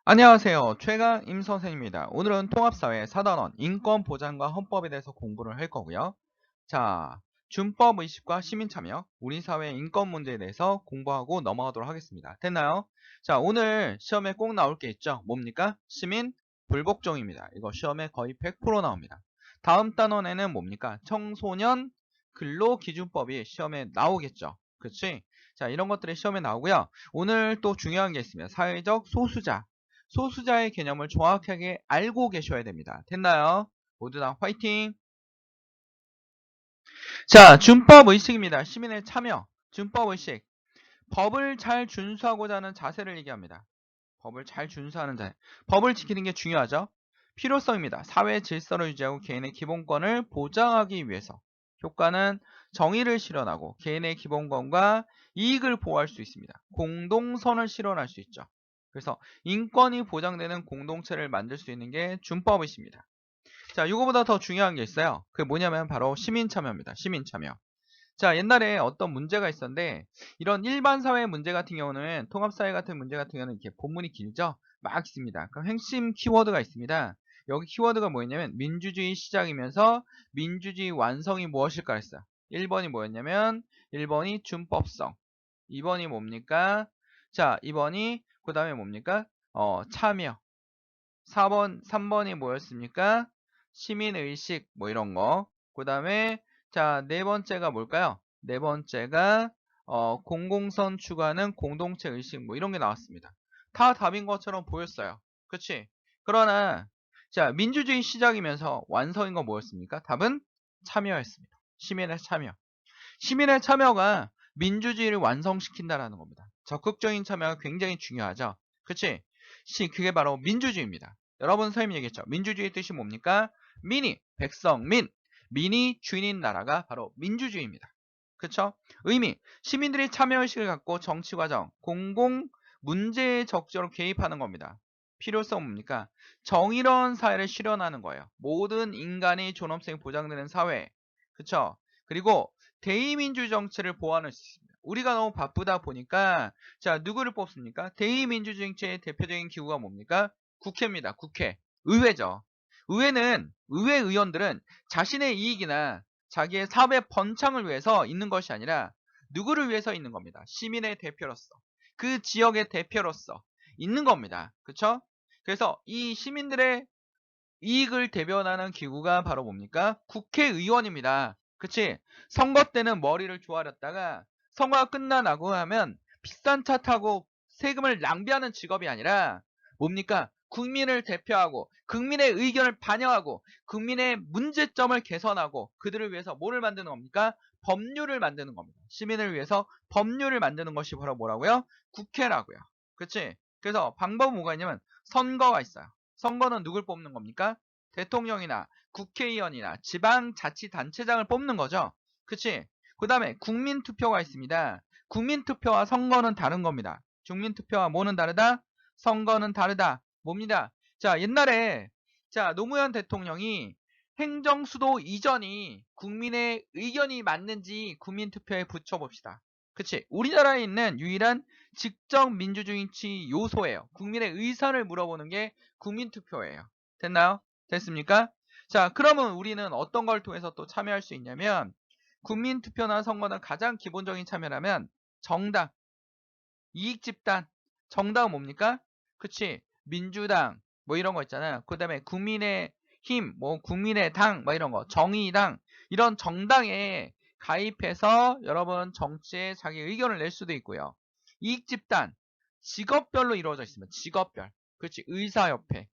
안녕하세요. 최강 임 선생입니다. 오늘은 통합사회 4단원 인권보장과 헌법에 대해서 공부를 할 거고요. 자, 준법 의식과 시민참여, 우리 사회의 인권 문제에 대해서 공부하고 넘어가도록 하겠습니다. 됐나요? 자, 오늘 시험에 꼭 나올 게 있죠. 뭡니까? 시민 불복종입니다. 이거 시험에 거의 100% 나옵니다. 다음 단원에는 뭡니까? 청소년 근로기준법이 시험에 나오겠죠. 그렇지? 자, 이런 것들이 시험에 나오고요. 오늘 또 중요한 게 있습니다. 사회적 소수자. 소수자의 개념을 정확하게 알고 계셔야 됩니다. 됐나요? 모두 다 화이팅! 자, 준법 의식입니다. 시민의 참여, 준법 의식. 법을 잘 준수하고자 하는 자세를 얘기합니다. 법을 잘 준수하는 자세. 법을 지키는 게 중요하죠. 필요성입니다. 사회 질서를 유지하고 개인의 기본권을 보장하기 위해서. 효과는 정의를 실현하고 개인의 기본권과 이익을 보호할 수 있습니다. 공동선을 실현할 수 있죠. 그래서 인권이 보장되는 공동체를 만들 수 있는 게 준법의식입니다. 자, 이거보다 더 중요한 게 있어요. 그게 뭐냐면 바로 시민참여입니다. 시민참여. 자, 옛날에 어떤 문제가 있었는데 이런 일반 사회 문제 같은 경우는 통합사회 같은 문제 같은 경우는 이렇게 본문이 길죠? 막 있습니다. 그럼 핵심 키워드가 있습니다. 여기 키워드가 뭐였냐면 민주주의 시작이면서 민주주의 완성이 무엇일까 했어요. 1번이 뭐였냐면 1번이 준법성. 2번이 뭡니까? 자, 2번이 그 다음에 뭡니까? 참여. 3번이 뭐였습니까? 시민의식 뭐 이런 거. 그 다음에 자, 네 번째가 뭘까요? 네 번째가 공공선 추구하는 공동체 의식 뭐 이런 게 나왔습니다. 다 답인 것처럼 보였어요. 그치? 그러나 자, 민주주의 시작이면서 완성인 건 뭐였습니까? 답은 참여였습니다. 시민의 참여. 시민의 참여가 민주주의를 완성시킨다라는 겁니다. 적극적인 참여가 굉장히 중요하죠. 그치? 그게 바로 민주주의입니다. 여러분 선생님이 얘기했죠. 민주주의의 뜻이 뭡니까? 민이, 백성, 민이 주인인 나라가 바로 민주주의입니다. 그쵸? 의미, 시민들이 참여의식을 갖고 정치과정, 공공 문제에 적극적으로 개입하는 겁니다. 필요성 뭡니까? 정의로운 사회를 실현하는 거예요. 모든 인간이 존엄성이 보장되는 사회. 그쵸? 그리고 대의민주주의 정치를 보완할 수 있습니다. 우리가 너무 바쁘다 보니까 자, 누구를 뽑습니까? 대의민주주의 정치의 대표적인 기구가 뭡니까? 국회입니다. 국회. 의회죠. 의회 의원들은 자신의 이익이나 자기의 사회 번창을 위해서 있는 것이 아니라 누구를 위해서 있는 겁니다. 시민의 대표로서. 그 지역의 대표로서 있는 겁니다. 그쵸? 그래서 이 시민들의 이익을 대변하는 기구가 바로 뭡니까? 국회의원입니다. 그치? 선거 때는 머리를 조아렸다가 선거가 끝나고 하면 비싼 차 타고 세금을 낭비하는 직업이 아니라 뭡니까? 국민을 대표하고 국민의 의견을 반영하고 국민의 문제점을 개선하고 그들을 위해서 뭐를 만드는 겁니까? 법률을 만드는 겁니다. 시민을 위해서 법률을 만드는 것이 바로 뭐라고요? 국회라고요. 그치? 그래서 방법은 뭐가 있냐면 선거가 있어요. 선거는 누굴 뽑는 겁니까? 대통령이나 국회의원이나 지방자치단체장을 뽑는 거죠. 그치? 그 다음에 국민투표가 있습니다. 국민투표와 선거는 다른 겁니다. 국민투표와 뭐는 다르다? 선거는 다르다. 뭡니다. 자, 옛날에 자, 노무현 대통령이 행정수도 이전이 국민의 의견이 맞는지 국민투표에 붙여봅시다. 그치? 우리나라에 있는 유일한 직접 민주주의 요소예요. 국민의 의사를 물어보는 게 국민투표예요. 됐나요? 됐습니까? 자, 그러면 우리는 어떤 걸 통해서 또 참여할 수 있냐면 국민투표나 선거는 가장 기본적인 참여라면 정당, 이익집단, 정당은 뭡니까? 그치? 민주당, 뭐 이런 거 있잖아요. 그 다음에 국민의 힘, 뭐 국민의 당, 뭐 이런 거, 정의당, 이런 정당에 가입해서 여러분 정치에 자기 의견을 낼 수도 있고요. 이익집단, 직업별로 이루어져 있습니다. 직업별. 그치? 의사협회.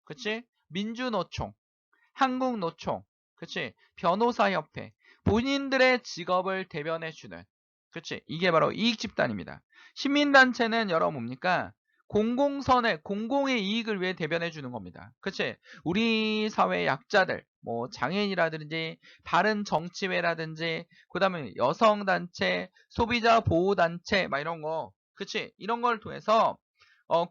그치? 민주노총, 한국노총, 그치? 변호사협회, 본인들의 직업을 대변해주는, 그치? 이게 바로 이익집단입니다. 시민단체는 여러 뭡니까? 공공의 이익을 위해 대변해주는 겁니다. 그치? 우리 사회 약자들, 뭐 장애인이라든지 바른정치회라든지 그 다음에 여성단체, 소비자보호단체 막 이런 거, 그치? 이런 걸 통해서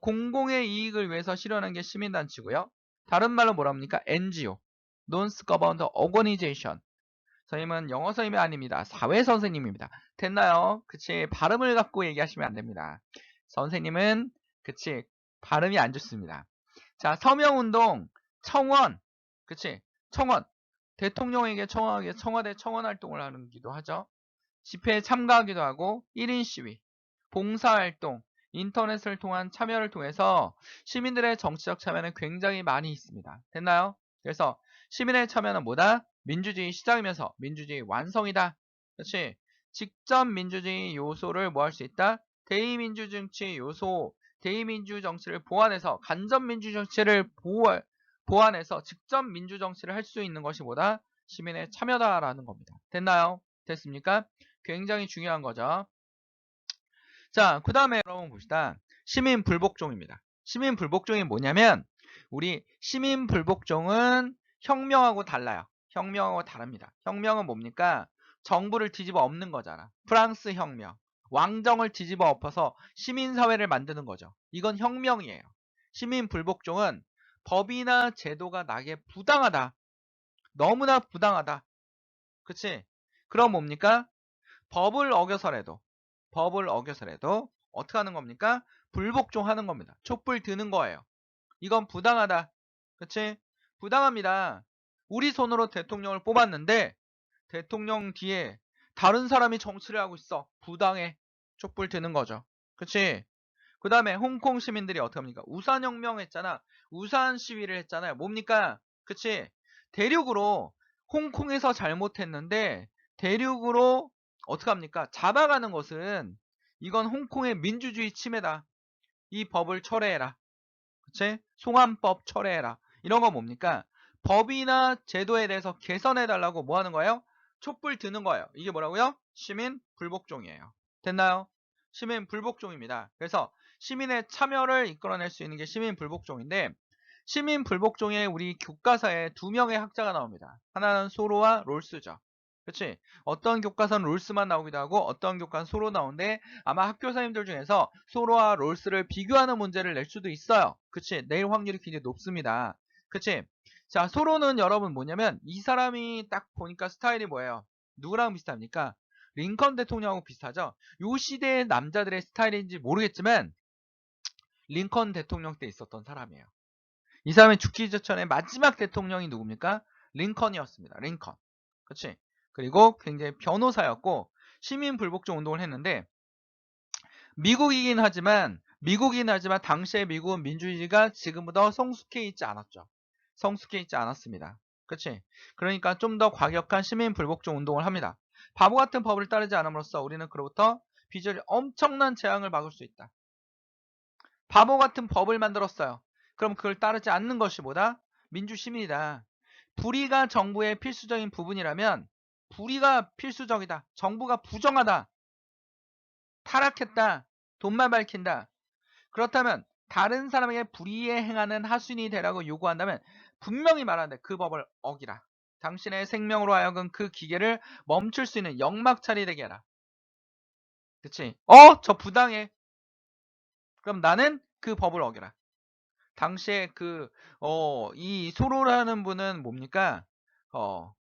공공의 이익을 위해서 실현한 게 시민단체고요. 다른 말로 뭐랍니까? NGO, Non-Government Organization. 선생님은 영어 선생님이 아닙니다. 사회 선생님입니다. 됐나요? 그치? 발음을 갖고 얘기하시면 안 됩니다. 선생님은 그치? 발음이 안 좋습니다. 자, 서명운동, 청원, 그치? 청원. 대통령에게 청원하기, 청와대 청원 활동을 하기도 하죠. 집회에 참가하기도 하고, 1인 시위, 봉사활동, 인터넷을 통한 참여를 통해서 시민들의 정치적 참여는 굉장히 많이 있습니다. 됐나요? 그래서 시민의 참여는 뭐다? 민주주의 시작이면서 민주주의 완성이다. 그렇지? 직접 민주주의 요소를 뭐 할 수 있다? 대의민주 정치 요소, 대의민주 정치를 보완해서 간접 민주 정치를 보완해서 직접 민주 정치를 할 수 있는 것이 뭐다? 시민의 참여다라는 겁니다. 됐나요? 됐습니까? 굉장히 중요한 거죠. 자, 그 다음에 여러분 봅시다. 시민 불복종입니다. 시민 불복종이 뭐냐면 우리 시민 불복종은 혁명하고 달라요. 혁명하고 다릅니다. 혁명은 뭡니까? 정부를 뒤집어 엎는 거잖아. 프랑스 혁명. 왕정을 뒤집어 엎어서 시민사회를 만드는 거죠. 이건 혁명이에요. 시민 불복종은 법이나 제도가 나에게 부당하다. 너무나 부당하다. 그치? 그럼 뭡니까? 법을 어겨서라도 어떻게 하는 겁니까? 불복종하는 겁니다. 촛불 드는 거예요. 이건 부당하다. 그치? 부당합니다. 우리 손으로 대통령을 뽑았는데 대통령 뒤에 다른 사람이 정치를 하고 있어. 부당해. 촛불 드는 거죠. 그치? 그 다음에 홍콩 시민들이 어떻게 합니까? 우산혁명 했잖아. 우산 시위를 했잖아요. 뭡니까? 그치? 대륙으로 홍콩에서 잘못했는데 대륙으로 어떻게 합니까? 잡아가는 것은 이건 홍콩의 민주주의 침해다. 이 법을 철회해라. 그치? 송환법 철회해라. 이런 거 뭡니까? 법이나 제도에 대해서 개선해달라고 뭐 하는 거예요? 촛불 드는 거예요. 이게 뭐라고요? 시민 불복종이에요. 됐나요? 시민 불복종입니다. 그래서 시민의 참여를 이끌어낼 수 있는 게 시민 불복종인데 시민 불복종에 우리 교과서에 두 명의 학자가 나옵니다. 하나는 소로와 롤스죠. 그치? 어떤 교과서는 롤스만 나오기도 하고 어떤 교과서는 소로 나오는데 아마 학교사님들 중에서 소로와 롤스를 비교하는 문제를 낼 수도 있어요. 그치? 낼 확률이 굉장히 높습니다. 그치? 자, 소로는 여러분 뭐냐면 이 사람이 딱 보니까 스타일이 뭐예요? 누구랑 비슷합니까? 링컨 대통령하고 비슷하죠? 요 시대의 남자들의 스타일인지 모르겠지만 링컨 대통령 때 있었던 사람이에요. 이 사람이 죽기 전에 마지막 대통령이 누굽니까? 링컨이었습니다. 링컨. 그치? 그리고 굉장히 변호사였고 시민 불복종 운동을 했는데 미국이긴 하지만 당시의 미국은 민주주의가 지금보다 성숙해 있지 않았죠. 성숙해 있지 않았습니다. 그치? 그러니까 좀 더 과격한 시민 불복종 운동을 합니다. 바보 같은 법을 따르지 않음으로써 우리는 그로부터 빚을 엄청난 재앙을 막을 수 있다. 바보 같은 법을 만들었어요. 그럼 그걸 따르지 않는 것이 뭐다? 민주시민이다. 불의가 정부의 필수적인 부분이라면 불의가 필수적이다. 정부가 부정하다. 타락했다. 돈만 밝힌다. 그렇다면 다른 사람에게 불의에 행하는 하수인이 되라고 요구한다면 분명히 말하는데 그 법을 어기라. 당신의 생명으로 하여금 그 기계를 멈출 수 있는 역막찰이 되게 하라. 그치? 저 부당해. 그럼 나는 그 법을 어기라. 당시에 이 소로라는 분은 뭡니까? 어,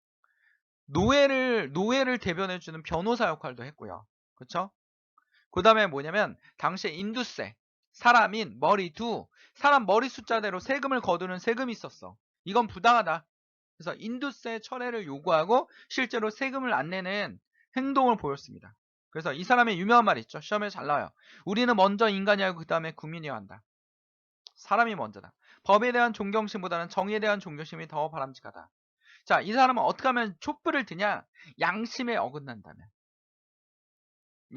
노예를 대변해주는 변호사 역할도 했고요. 그쵸? 그 다음에 뭐냐면, 당시에 인두세, 사람인 머리두, 사람 머리 숫자대로 세금을 거두는 세금이 있었어. 이건 부당하다. 그래서 인두세 철회를 요구하고 실제로 세금을 안 내는 행동을 보였습니다. 그래서 이 사람의 유명한 말이 있죠. 시험에 잘 나와요. 우리는 먼저 인간이 하고 그 다음에 국민이어야 한다. 사람이 먼저다. 법에 대한 존경심보다는 정의에 대한 존경심이 더 바람직하다. 자, 이 사람은 어떻게 하면 촛불을 드냐? 양심에 어긋난다면.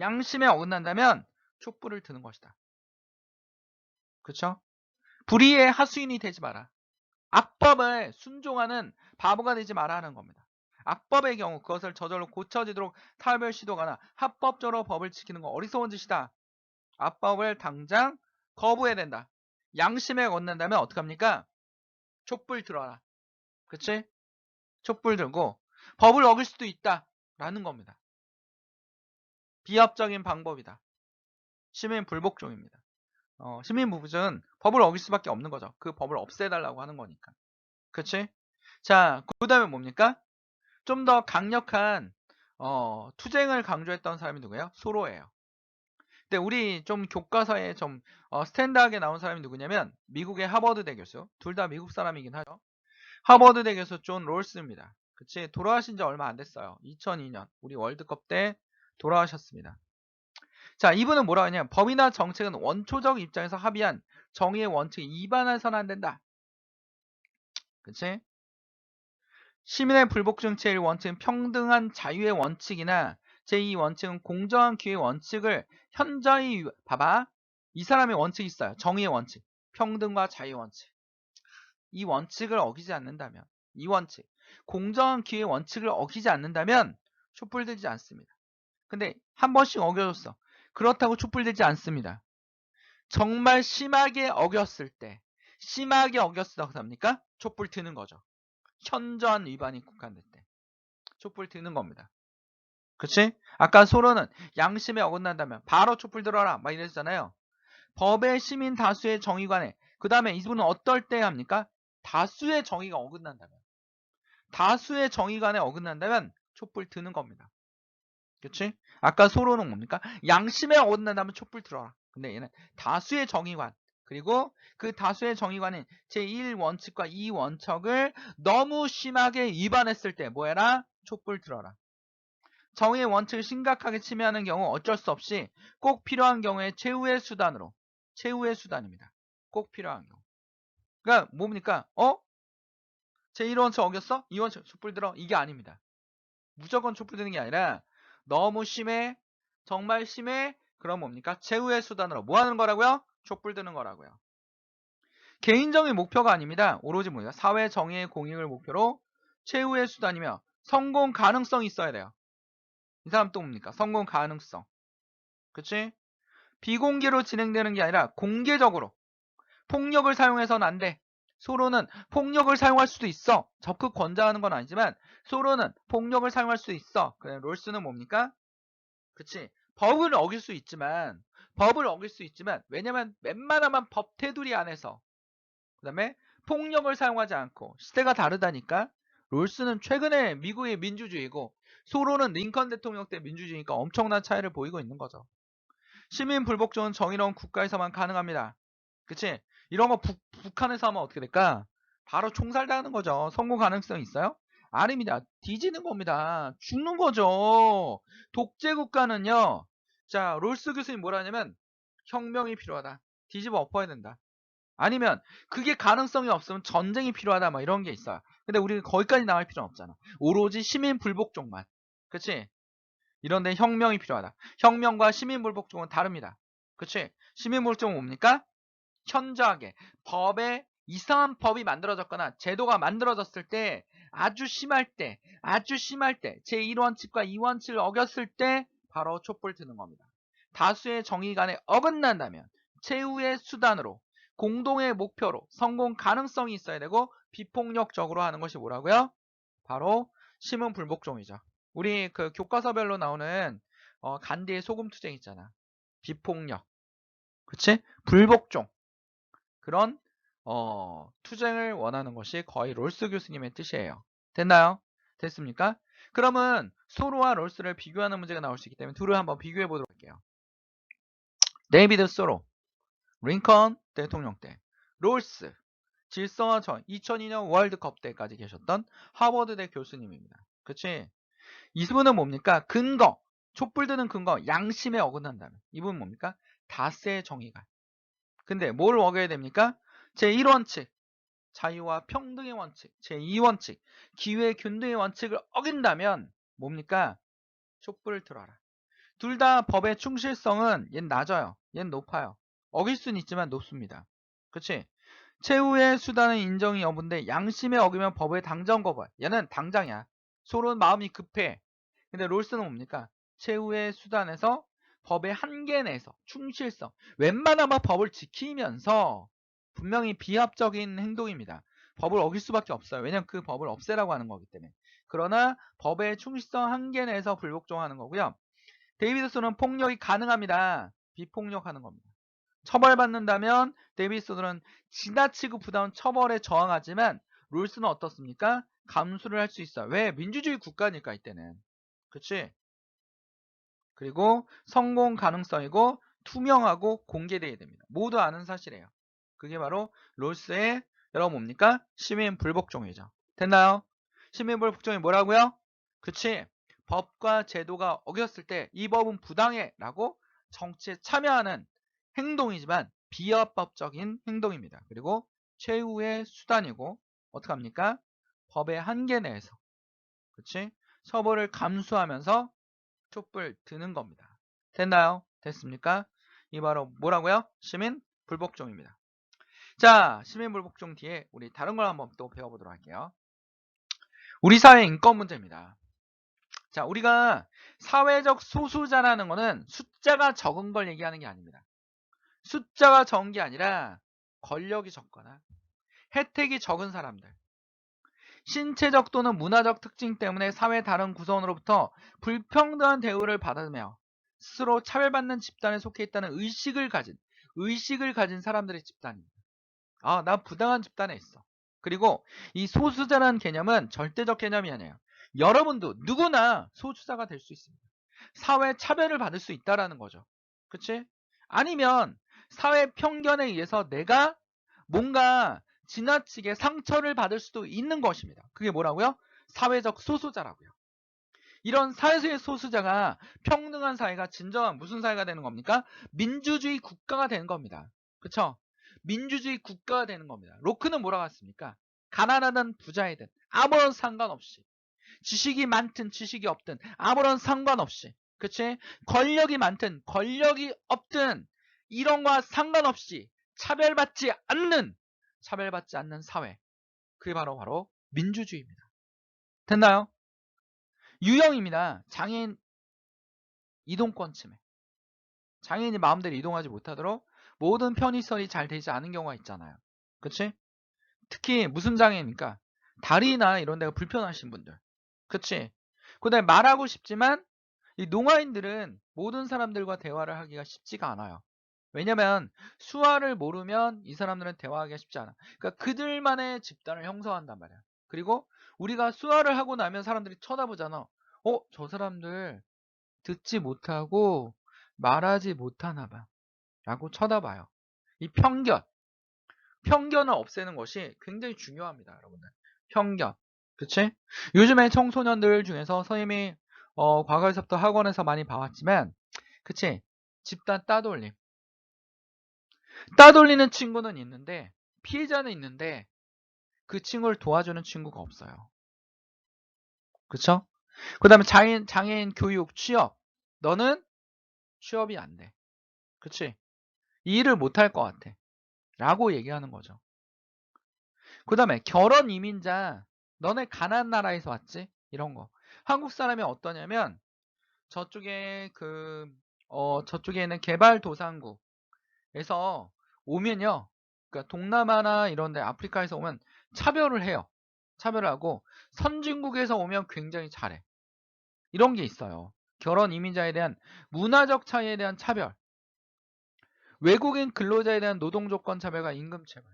양심에 어긋난다면 촛불을 드는 것이다. 그쵸? 불의의 하수인이 되지 마라. 악법에 순종하는 바보가 되지 마라 하는 겁니다. 악법의 경우 그것을 저절로 고쳐지도록 타협을 시도하거나 합법적으로 법을 지키는 건 어리석은 짓이다. 악법을 당장 거부해야 된다. 양심에 어긋난다면 어떡합니까? 촛불 들어라. 그치? 촛불 들고 법을 어길 수도 있다 라는 겁니다. 비합적인 방법이다. 시민 불복종입니다. 시민 불복종은 법을 어길 수밖에 없는 거죠. 그 법을 없애달라고 하는 거니까. 그치? 자, 그 다음에 뭡니까? 좀 더 강력한 투쟁을 강조했던 사람이 누구예요? 소로예요. 근데 우리 좀 교과서에 좀 스탠다하게 나온 사람이 누구냐면 미국의 하버드대 교수. 둘 다 미국 사람이긴 하죠. 하버드대 교수 존 롤스입니다. 그치? 돌아가신 지 얼마 안 됐어요. 2002년 우리 월드컵 때 돌아가셨습니다. 자, 이분은 뭐라고 하냐면 법이나 정책은 원초적 입장에서 합의한 정의의 원칙에 위반해서는 안 된다. 그치? 시민의 불복종 제1원칙은 평등한 자유의 원칙이나 제2원칙은 공정한 기회의 원칙을 현저히 봐봐. 이 사람의 원칙이 있어요. 정의의 원칙. 평등과 자유의 원칙. 이 원칙을 어기지 않는다면 이 원칙. 공정한 기회의 원칙을 어기지 않는다면 촛불들지 않습니다. 근데 한 번씩 어겨줬어. 그렇다고 촛불들지 않습니다. 정말 심하게 어겼을 때 심하게 어겼다고 합니까? 촛불 드는 거죠. 현저한 위반이 국한될 때 촛불 드는 겁니다. 그치? 아까 소로는 양심에 어긋난다면 바로 촛불 들어라 막 이랬잖아요. 법의 시민 다수의 정의관에 그 다음에 이분은 어떨 때 합니까? 다수의 정의가 어긋난다면 다수의 정의관에 어긋난다면 촛불 드는 겁니다. 그치? 아까 소로는 뭡니까? 양심에 어긋난다면 촛불 들어라. 근데 얘는 다수의 정의관 그리고 그 다수의 정의관인 제1원칙과 2원칙을 너무 심하게 위반했을 때 뭐해라? 촛불 들어라. 정의의 원칙을 심각하게 침해하는 경우 어쩔 수 없이 꼭 필요한 경우에 최후의 수단입니다. 꼭 필요한 경우. 그러니까 뭡니까? 제1원칙 어겼어? 2원칙 촛불 들어? 이게 아닙니다. 무조건 촛불 드는 게 아니라 너무 심해, 정말 심해, 그럼 뭡니까? 최후의 수단으로 뭐 하는 거라고요? 촛불 드는 거라고요. 개인적인 목표가 아닙니다. 오로지 뭐예요? 사회 정의의 공익을 목표로 최후의 수단이며 성공 가능성이 있어야 돼요. 이 사람 또 뭡니까? 성공 가능성. 그치? 비공개로 진행되는 게 아니라 공개적으로 폭력을 사용해서는 안 돼. 소로는 폭력을 사용할 수도 있어. 적극 권장하는 건 아니지만 소로는 폭력을 사용할 수 있어. 그래, 롤스는 뭡니까? 그치? 법을 어길 수 있지만 왜냐면 웬만하면 법 테두리 안에서 그 다음에 폭력을 사용하지 않고 시대가 다르다니까. 롤스는 최근에 미국의 민주주의고 소로는 링컨 대통령 때 민주주의니까 엄청난 차이를 보이고 있는 거죠. 시민 불복종은 정의로운 국가에서만 가능합니다. 그치? 이런 거 북한에서 하면 어떻게 될까? 바로 총살당하는 거죠. 성공 가능성이 있어요? 아닙니다. 뒤지는 겁니다. 죽는 거죠. 독재 국가는요. 자, 롤스 교수님 뭐라 하냐면 혁명이 필요하다. 뒤집어 엎어야 된다. 아니면 그게 가능성이 없으면 전쟁이 필요하다. 막 이런 게 있어요. 근데 우리는 거기까지 나갈 필요는 없잖아. 오로지 시민 불복종만. 그치? 이런데 혁명이 필요하다. 혁명과 시민불복종은 다릅니다. 그치? 시민불복종은 뭡니까? 현저하게 법에 이상한 법이 만들어졌거나 제도가 만들어졌을 때 아주 심할 때 제1원칙과 2원칙을 어겼을 때 바로 촛불 드는 겁니다. 다수의 정의간에 어긋난다면 최후의 수단으로 공동의 목표로 성공 가능성이 있어야 되고 비폭력적으로 하는 것이 뭐라고요? 바로 시민불복종이죠. 우리 그 교과서별로 나오는 간디의 소금 투쟁 있잖아. 비폭력. 그치? 불복종. 그런 투쟁을 원하는 것이 거의 롤스 교수님의 뜻이에요. 됐나요? 됐습니까? 그러면 소로와 롤스를 비교하는 문제가 나올 수 있기 때문에 둘을 한번 비교해 보도록 할게요. 데이비드 소로, 링컨 대통령 때, 롤스, 질서와 전 2002년 월드컵 때까지 계셨던 하버드대 교수님입니다. 그치? 이분은 뭡니까? 근거, 촛불 드는 근거, 양심에 어긋난다면. 이분은 뭡니까? 다스의 정의가. 근데 뭘 어겨야 됩니까? 제1원칙, 자유와 평등의 원칙. 제2원칙, 기회 균등의 원칙을 어긴다면 뭡니까? 촛불을 들어라. 둘 다 법의 충실성은 얘는 낮아요. 얘는 높아요. 어길 수는 있지만 높습니다. 그치? 최후의 수단은 인정이 여부인데 양심에 어기면 법의 당장 거부해. 얘는 당장이야. 서로는 마음이 급해. 근데 롤스는 뭡니까? 최후의 수단에서 법의 한계 내에서 충실성. 웬만하면 법을 지키면서 분명히 비합적인 행동입니다. 법을 어길 수밖에 없어요. 왜냐면 그 법을 없애라고 하는 거기 때문에. 그러나 법의 충실성 한계 내에서 불복종하는 거고요. 데이비드슨은 폭력이 가능합니다. 비폭력하는 겁니다. 처벌받는다면 데이비드슨은 지나치고 부담 처벌에 저항하지만 롤스는 어떻습니까? 감수를 할 수 있어요. 왜? 민주주의 국가니까 이때는. 그치? 그리고 성공 가능성이고 투명하고 공개되어야 됩니다. 모두 아는 사실이에요. 그게 바로 롤스의 여러분 뭡니까? 시민 불복종이죠. 됐나요? 시민 불복종이 뭐라고요? 그치? 법과 제도가 어겼을 때 이 법은 부당해 라고 정치에 참여하는 행동이지만 비합법적인 행동입니다. 그리고 최후의 수단이고 어떡합니까? 법의 한계 내에서 그치? 처벌을 감수하면서 촛불 드는 겁니다. 됐나요? 됐습니까? 이 바로 뭐라고요? 시민 불복종입니다. 자, 시민 불복종 뒤에 우리 다른 걸 한번 또 배워보도록 할게요. 우리 사회 인권 문제입니다. 자, 우리가 사회적 소수자라는 거는 숫자가 적은 걸 얘기하는 게 아닙니다. 숫자가 적은 게 아니라 권력이 적거나 혜택이 적은 사람들, 신체적 또는 문화적 특징 때문에 사회 다른 구성원으로부터 불평등한 대우를 받으며 스스로 차별받는 집단에 속해 있다는 의식을 가진 사람들의 집단입니다. 아, 나 부당한 집단에 있어. 그리고 이 소수자라는 개념은 절대적 개념이 아니에요. 여러분도 누구나 소수자가 될 수 있습니다. 사회 차별을 받을 수 있다라는 거죠. 그치? 아니면 사회 편견에 의해서 내가 뭔가 지나치게 상처를 받을 수도 있는 것입니다. 그게 뭐라고요? 사회적 소수자라고요. 이런 사회의 소수자가 평등한 사회가 진정한 무슨 사회가 되는 겁니까? 민주주의 국가가 되는 겁니다. 그쵸? 민주주의 국가가 되는 겁니다. 로크는 뭐라고 했습니까? 가난하든 부자이든 아무런 상관없이 지식이 많든 지식이 없든 아무런 상관없이 그치? 권력이 많든 권력이 없든 이런 거와 상관없이 차별받지 않는 사회. 그게 바로 민주주의입니다. 됐나요? 유형입니다. 장애인 이동권 침해. 장애인이 마음대로 이동하지 못하도록 모든 편의시설이 잘 되지 않은 경우가 있잖아요. 그치? 특히 무슨 장애입니까? 다리나 이런 데가 불편하신 분들. 그치? 그 다음에 말하고 싶지만 이 농아인들은 모든 사람들과 대화를 하기가 쉽지가 않아요. 왜냐면 수화를 모르면 이 사람들은 대화하기가 쉽지 않아. 그러니까 그들만의 집단을 형성한단 말이야. 그리고 우리가 수화를 하고 나면 사람들이 쳐다보잖아. 저 사람들 듣지 못하고 말하지 못하나 봐. 라고 쳐다봐요. 이 편견을 없애는 것이 굉장히 중요합니다, 여러분들. 편견. 그치? 요즘에 청소년들 중에서 선생님이 과거에서부터 학원에서 많이 봐왔지만 그치? 집단 따돌림. 따돌리는 친구는 있는데 피해자는 있는데 그 친구를 도와주는 친구가 없어요. 그쵸? 그 다음에 장애인 교육, 취업. 너는 취업이 안 돼. 그치? 이 일을 못할 것 같아. 라고 얘기하는 거죠. 그 다음에 결혼 이민자. 너네 가난한 나라에서 왔지? 이런 거. 한국 사람이 어떠냐면 저쪽에 저쪽에 있는 개발도상국에서 오면요. 그러니까 동남아나 이런 데 아프리카에서 오면 차별을 해요. 차별을 하고 선진국에서 오면 굉장히 잘해. 이런 게 있어요. 결혼 이민자에 대한 문화적 차이에 대한 차별. 외국인 근로자에 대한 노동조건 차별과 임금 차별.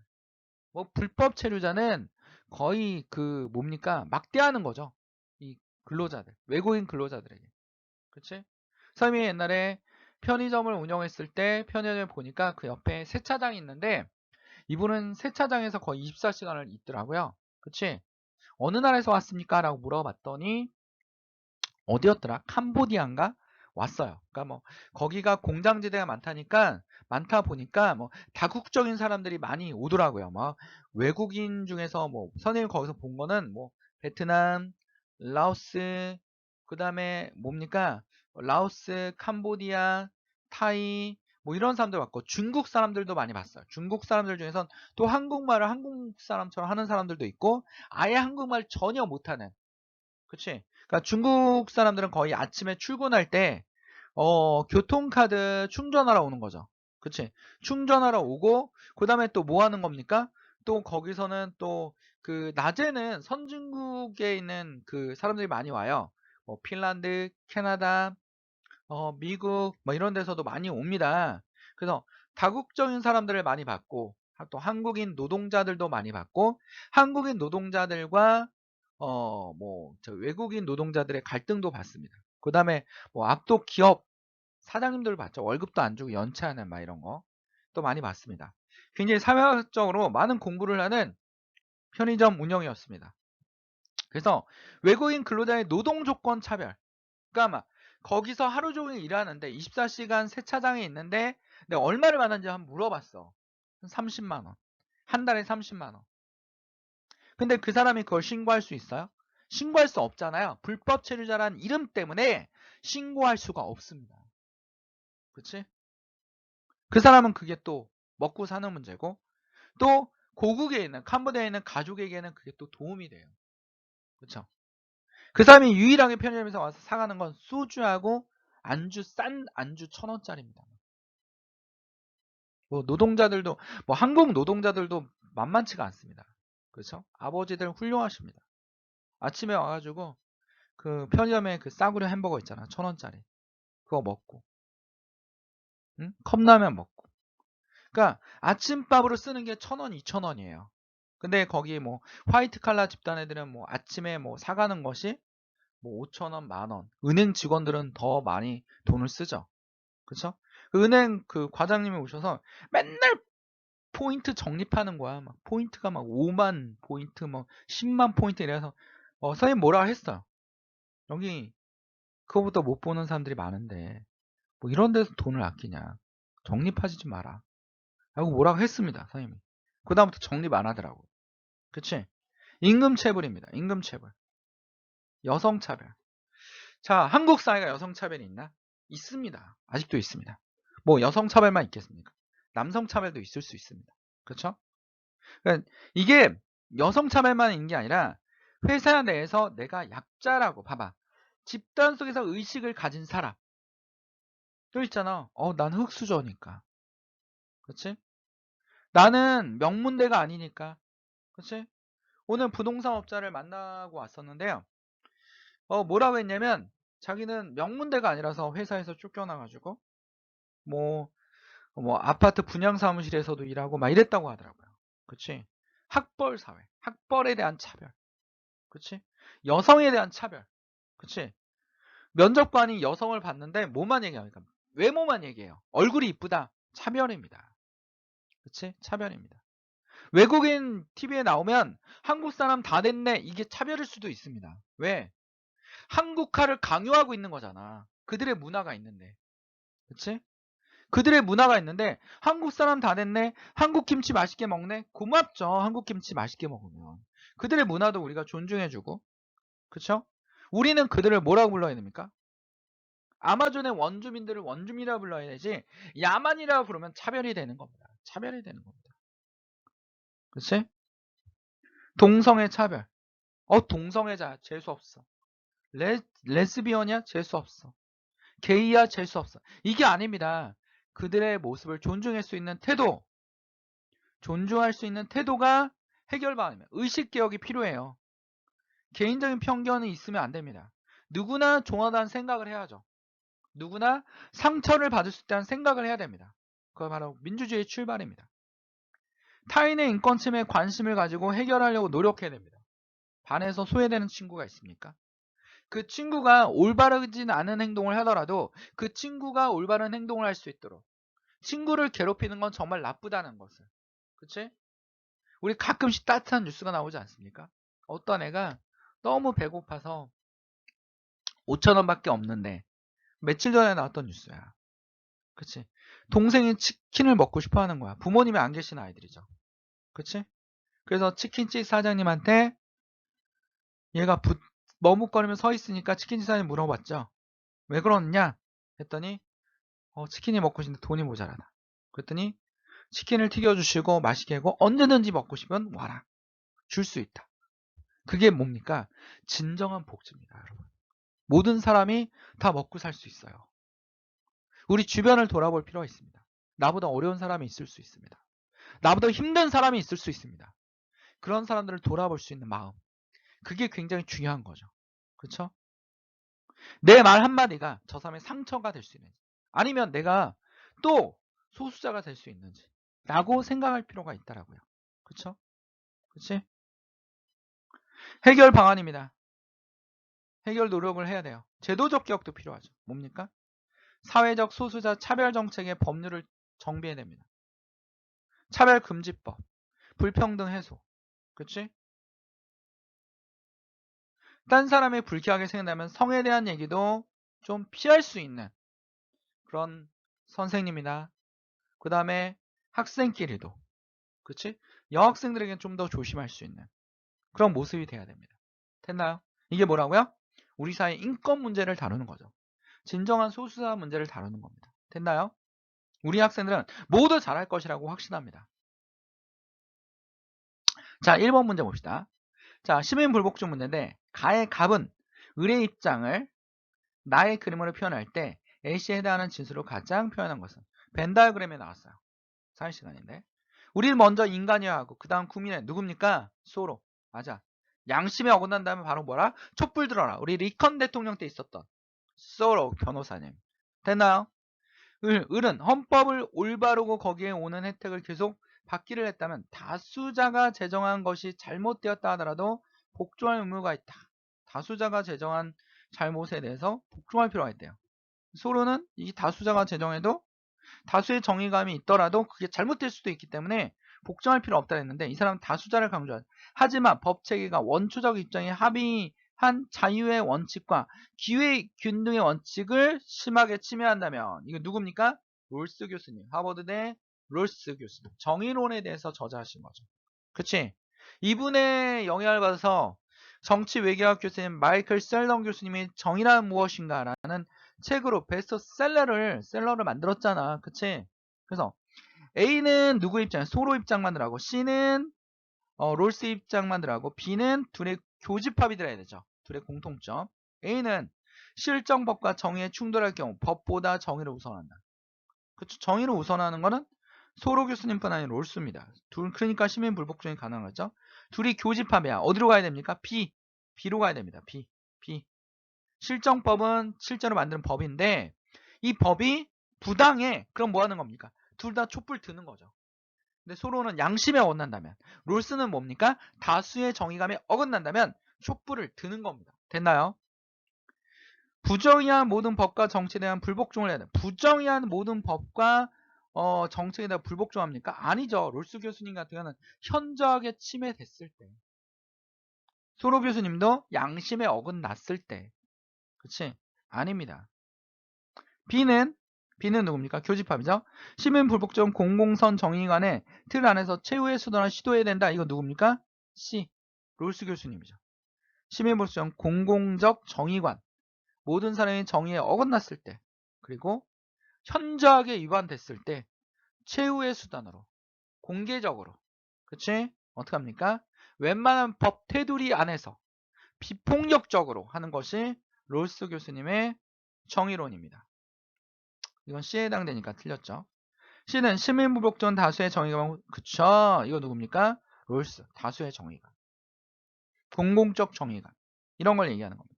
뭐 불법 체류자는 거의 뭡니까? 막대하는 거죠. 이 근로자들. 외국인 근로자들에게. 그치? 선생님이 옛날에 편의점을 운영했을 때 편의점을 보니까 그 옆에 세차장이 있는데 이분은 세차장에서 거의 24시간을 있더라고요. 그치? 어느 나라에서 왔습니까? 라고 물어봤더니 어디였더라? 캄보디아인가? 왔어요. 그러니까 뭐 거기가 공장지대가 많다 보니까 뭐 다국적인 사람들이 많이 오더라고요. 막 외국인 중에서 뭐 선생님 거기서 본 거는 뭐 베트남, 라오스, 그다음에 뭡니까? 라오스, 캄보디아, 타이 뭐 이런 사람들 왔고 중국 사람들도 많이 봤어요. 중국 사람들 중에선 또 한국말을 한국 사람처럼 하는 사람들도 있고 아예 한국말 전혀 못하는 그치? 그러니까 중국 사람들은 거의 아침에 출근할 때 교통카드 충전하러 오는 거죠. 그치? 충전하러 오고 그 다음에 또 뭐 하는 겁니까? 또 거기서는 또 낮에는 선진국에 있는 그 사람들이 많이 와요. 뭐 핀란드, 캐나다, 미국 뭐 이런 데서도 많이 옵니다. 그래서 다국적인 사람들을 많이 봤고 또 한국인 노동자들도 많이 봤고 한국인 노동자들과 저 외국인 노동자들의 갈등도 봤습니다. 그 다음에 뭐 압도 기업 사장님들 봤죠. 월급도 안 주고 연차하는 막 이런 거 또 많이 봤습니다. 굉장히 사회학적으로 많은 공부를 하는 편의점 운영이었습니다. 그래서 외국인 근로자의 노동 조건 차별. 그러니까 막 거기서 하루 종일 일하는데 24시간 세차장에 있는데 내가 얼마를 받는지 한번 물어봤어. 30만 원. 한 달에 30만 원. 근데 그 사람이 그걸 신고할 수 있어요? 신고할 수 없잖아요. 불법 체류자란 이름 때문에 신고할 수가 없습니다. 그치? 그 사람은 그게 또 먹고 사는 문제고 또 고국에 있는 캄보디아에 있는 가족에게는 그게 또 도움이 돼요. 그쵸? 그 사람이 유일하게 편의점에서 와서 사가는 건 소주하고 안주, 싼 안주 1,000원짜리입니다. 뭐 노동자들도 뭐 한국 노동자들도 만만치가 않습니다. 그렇죠? 아버지들 훌륭하십니다. 아침에 와가지고 그 편의점에 그 싸구려 햄버거 있잖아. 1,000원짜리. 그거 먹고 응? 컵라면 먹고. 그러니까 아침밥으로 쓰는 게 1,000원, 2,000원이에요. 근데 거기 뭐 화이트 칼라 집단 애들은 뭐 아침에 뭐 사가는 것이 뭐 5,000원, 10,000원. 은행 직원들은 더 많이 돈을 쓰죠. 그쵸? 그 은행 그 과장님이 오셔서 맨날 포인트 적립하는 거야. 막 포인트가 막 5만 포인트, 뭐 10만 포인트 이래서 선생님 뭐라 했어요. 여기 그거보다 못 보는 사람들이 많은데 뭐 이런 데서 돈을 아끼냐. 적립하지 좀 마라. 라고 뭐라고 했습니다. 선생님이. 그 다음부터 적립 안 하더라고. 그치? 임금체불입니다. 임금체불. 여성차별. 자, 한국 사회가 여성차별이 있나? 있습니다. 아직도 있습니다. 뭐 여성차별만 있겠습니까? 남성차별도 있을 수 있습니다. 그렇죠? 그러니까 이게 여성차별만 있는 게 아니라 회사 내에서 내가 약자라고 봐봐. 집단 속에서 의식을 가진 사람. 또 있잖아. 난 흙수저니까. 그렇지? 나는 명문대가 아니니까. 그렇지? 오늘 부동산 업자를 만나고 왔었는데요. 뭐라고 했냐면 자기는 명문대가 아니라서 회사에서 쫓겨나가지고 뭐 아파트 분양 사무실에서도 일하고 막 이랬다고 하더라고요. 그치? 학벌 사회, 학벌에 대한 차별. 그치? 여성에 대한 차별. 그치? 면접관이 여성을 봤는데 뭐만 얘기합니까? 외모만 얘기해요. 얼굴이 이쁘다. 차별입니다. 그치? 차별입니다. 외국인 TV에 나오면 한국 사람 다 됐네. 이게 차별일 수도 있습니다. 왜? 한국화를 강요하고 있는 거잖아. 그들의 문화가 있는데. 그치? 그들의 문화가 있는데 한국 사람 다 됐네. 한국 김치 맛있게 먹네. 고맙죠. 한국 김치 맛있게 먹으면. 그들의 문화도 우리가 존중해주고. 그쵸? 우리는 그들을 뭐라고 불러야 됩니까? 아마존의 원주민들을 원주민이라고 불러야 되지 야만이라고 부르면 차별이 되는 겁니다. 차별이 되는 겁니다. 그치? 동성애 차별. 동성애자 재수없어. 레스비언이야? 재수없어. 게이야? 재수없어. 이게 아닙니다. 그들의 모습을 존중할 수 있는 태도, 존중할 수 있는 태도가 해결 방안입니다. 의식개혁이 필요해요. 개인적인 편견이 있으면 안 됩니다. 누구나 종하다는 생각을 해야죠. 누구나 상처를 받을 수 있다는 생각을 해야 됩니다. 그거 바로 민주주의의 출발입니다. 타인의 인권 침해에 관심을 가지고 해결하려고 노력해야 됩니다. 반에서 소외되는 친구가 있습니까? 그 친구가 올바르진 않은 행동을 하더라도 그 친구가 올바른 행동을 할 수 있도록 친구를 괴롭히는 건 정말 나쁘다는 것을. 그치? 우리 가끔씩 따뜻한 뉴스가 나오지 않습니까? 어떤 애가 너무 배고파서 5,000원밖에 없는데 며칠 전에 나왔던 뉴스야. 그치? 동생이 치킨을 먹고 싶어 하는 거야. 부모님이 안 계신 아이들이죠. 그치? 그래서 치킨집 사장님한테 얘가 머뭇거리며 서 있으니까 치킨집 사장님 물어봤죠. 왜 그러느냐? 했더니 치킨이 먹고 싶은데 돈이 모자라다. 그랬더니 치킨을 튀겨주시고 맛있게 하고 언제든지 먹고 싶으면 와라. 줄 수 있다. 그게 뭡니까? 진정한 복지입니다, 여러분. 모든 사람이 다 먹고 살 수 있어요. 우리 주변을 돌아볼 필요가 있습니다. 나보다 어려운 사람이 있을 수 있습니다. 나보다 힘든 사람이 있을 수 있습니다. 그런 사람들을 돌아볼 수 있는 마음. 그게 굉장히 중요한 거죠. 그렇죠? 내 말 한마디가 저 사람의 상처가 될 수 있는지 아니면 내가 또 소수자가 될 수 있는지 라고 생각할 필요가 있다라고요. 그렇죠? 그렇지? 해결 방안입니다. 해결 노력을 해야 돼요. 제도적 개혁도 필요하죠. 뭡니까? 사회적 소수자 차별 정책의 법률을 정비해야 됩니다. 차별금지법, 불평등 해소, 그치? 딴 사람이 불쾌하게 생각나면 성에 대한 얘기도 좀 피할 수 있는 그런 선생님이나 그 다음에 학생끼리도, 그치? 여학생들에게는 좀 더 조심할 수 있는 그런 모습이 돼야 됩니다. 됐나요? 이게 뭐라고요? 우리 사회 인권 문제를 다루는 거죠. 진정한 소수자 문제를 다루는 겁니다. 됐나요? 우리 학생들은 모두 잘할 것이라고 확신합니다. 자, 1번 문제 봅시다. 자, 시민불복종 문제인데 가의 갑은 을의 입장을 나의 그림으로 표현할 때 A씨에 해당하는 진수로 가장 표현한 것은 벤 다이어그램에 나왔어요. 사회 시간인데 우리는 먼저 인간이어야 하고 그 다음 국민의 누굽니까? 소로. 맞아. 양심에 어긋난다면 바로 뭐라? 촛불 들어라. 우리 리컨 대통령 때 있었던 소로 변호사님. 됐나요? 을은 헌법을 올바르고 거기에 오는 혜택을 계속 받기를 했다면 다수자가 제정한 것이 잘못되었다 하더라도 복종할 의무가 있다. 다수자가 제정한 잘못에 대해서 복종할 필요가 있대요. 소로는 이 다수자가 제정해도 다수의 정의감이 있더라도 그게 잘못될 수도 있기 때문에 복종할 필요 없다 했는데 이 사람은 다수자를 강조하죠. 하지만 법체계가 원초적 입장에 합의한 자유의 원칙과 기회 균등의 원칙을 심하게 침해한다면 이거 누굽니까? 롤스 교수님. 하버드대 롤스 교수님. 정의론에 대해서 저자하신 거죠. 그치? 이분의 영향을 받아서 정치 외교학 교수님 마이클 셀런 교수님이 정의란 무엇인가 라는 책으로 셀러를 만들었잖아. 그치? 그래서 A는 누구 입장? 소로 입장만 들하고 C는 롤스 입장만 들하고 B는 둘의 교집합이 들어야 되죠. 둘의 공통점. A는 실정법과 정의에 충돌할 경우 법보다 정의를 우선한다. 그쵸? 정의를 우선하는 거는 소로 교수님뿐 아니라 롤스입니다. 그러니까 시민 불복종이 가능하죠. 둘이 교집합이야. 어디로 가야 됩니까? B로 가야 됩니다. B. 실정법은 실제로 만드는 법인데 이 법이 부당해. 그럼 뭐 하는 겁니까? 둘 다 촛불 드는 거죠. 근데 소로는 양심에 어긋난다면, 롤스는 뭡니까? 다수의 정의감에 어긋난다면 촛불을 드는 겁니다. 됐나요? 부정의한 모든 법과 정치에 대한 불복종을 해야 돼. 부정의한 모든 법과 정책에 대한 불복종합니까? 아니죠. 롤스 교수님 같은 경우는 현저하게 침해됐을 때. 소로 교수님도 양심에 어긋났을 때. 그치? 아닙니다. B는 누굽니까? 교집합이죠. 시민불복종 공공선 정의관의 틀 안에서 최후의 수단을 시도해야 된다. 이거 누굽니까? C. 롤스 교수님이죠. 시민불복종 공공적 정의관. 모든 사람이 정의에 어긋났을 때 그리고 현저하게 위반됐을 때 최후의 수단으로 공개적으로 그치? 어떻게 합니까? 웬만한 법 테두리 안에서 비폭력적으로 하는 것이 롤스 교수님의 정의론입니다. 이건 C에 해당되니까 틀렸죠. C는 시민불복종 다수의 정의가 그쵸? 이거 누굽니까? 롤스 다수의 정의가 공공적 정의가 이런 걸 얘기하는 겁니다.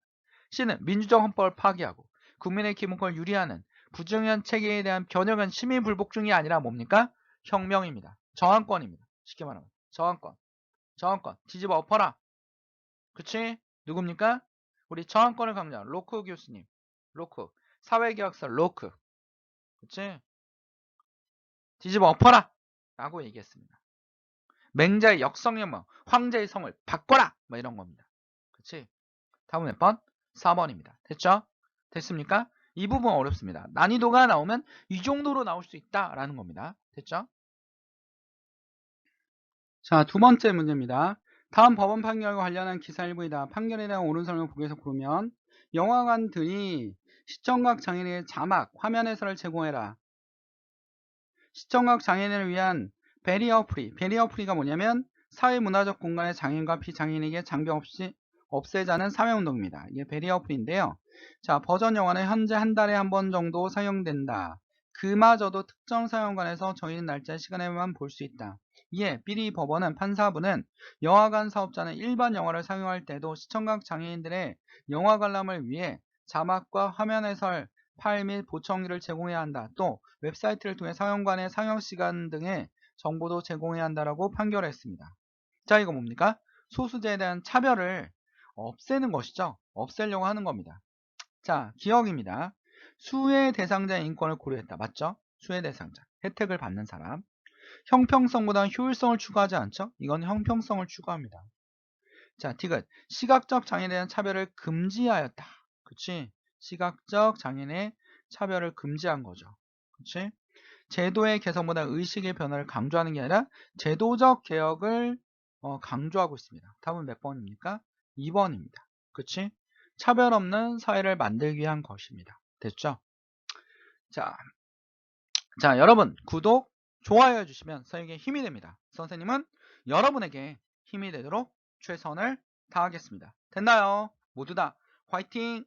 C는 민주적 헌법을 파기하고 국민의 기본권을 유리하는 부정한 체계에 대한 변형은 시민불복종이 아니라 뭡니까? 혁명입니다. 저항권입니다. 쉽게 말하면 저항권 뒤집어 엎어라. 그치? 누굽니까? 우리 저항권을 강조한 로크 교수님. 로크 사회계약서 로크 그치? 뒤집어 엎어라 라고 얘기했습니다. 맹자의 역성혁명, 황제의 성을 바꿔라 뭐 이런 겁니다. 그치? 다음 몇 번? 4번입니다. 됐죠? 됐습니까? 이 부분 어렵습니다. 난이도가 나오면 이 정도로 나올 수 있다라는 겁니다. 됐죠? 자, 두 번째 문제입니다. 다음 법원 판결과 관련한 기사 일부이다. 판결에 대한 옳은 설명 보기에서 고르면 영화관들이 시청각 장애인에게 자막, 화면 해설을 제공해라. 시청각 장애인을 위한 베리어 프리. 베리어 프리가 뭐냐면 사회문화적 공간의 장애인과 비장애인에게 장벽 없이 없애자는 사회운동입니다. 이게 베리어 프리인데요. 자, 버전 영화는 현재 한 달에 한 번 정도 사용된다. 그마저도 특정 사용관에서 정해진 날짜 시간에만 볼 수 있다. 이에 비리 법원은 판사부는 영화관 사업자는 일반 영화를 사용할 때도 시청각 장애인들의 영화 관람을 위해 자막과 화면 해설, 파일 및 보청기를 제공해야 한다. 또 웹사이트를 통해 상영관의 상영시간 등의 정보도 제공해야 한다라고 판결했습니다. 자, 이거 뭡니까? 소수자에 대한 차별을 없애는 것이죠. 없애려고 하는 겁니다. 자, 기억입니다. 수혜 대상자의 인권을 고려했다. 맞죠? 수혜 대상자. 혜택을 받는 사람. 형평성보다는 효율성을 추구하지 않죠? 이건 형평성을 추구합니다. 자, 디귿. 시각적 장애에 대한 차별을 금지하였다. 그치? 시각적 장애인의 차별을 금지한 거죠. 그치? 제도의 개선보다 의식의 변화를 강조하는 게 아니라 제도적 개혁을 강조하고 있습니다. 답은 몇 번입니까? 2번입니다. 그치? 차별 없는 사회를 만들기 위한 것입니다. 됐죠? 자, 여러분 구독, 좋아요 해주시면 선생님에게 힘이 됩니다. 선생님은 여러분에게 힘이 되도록 최선을 다하겠습니다. 됐나요? 모두 다 화이팅!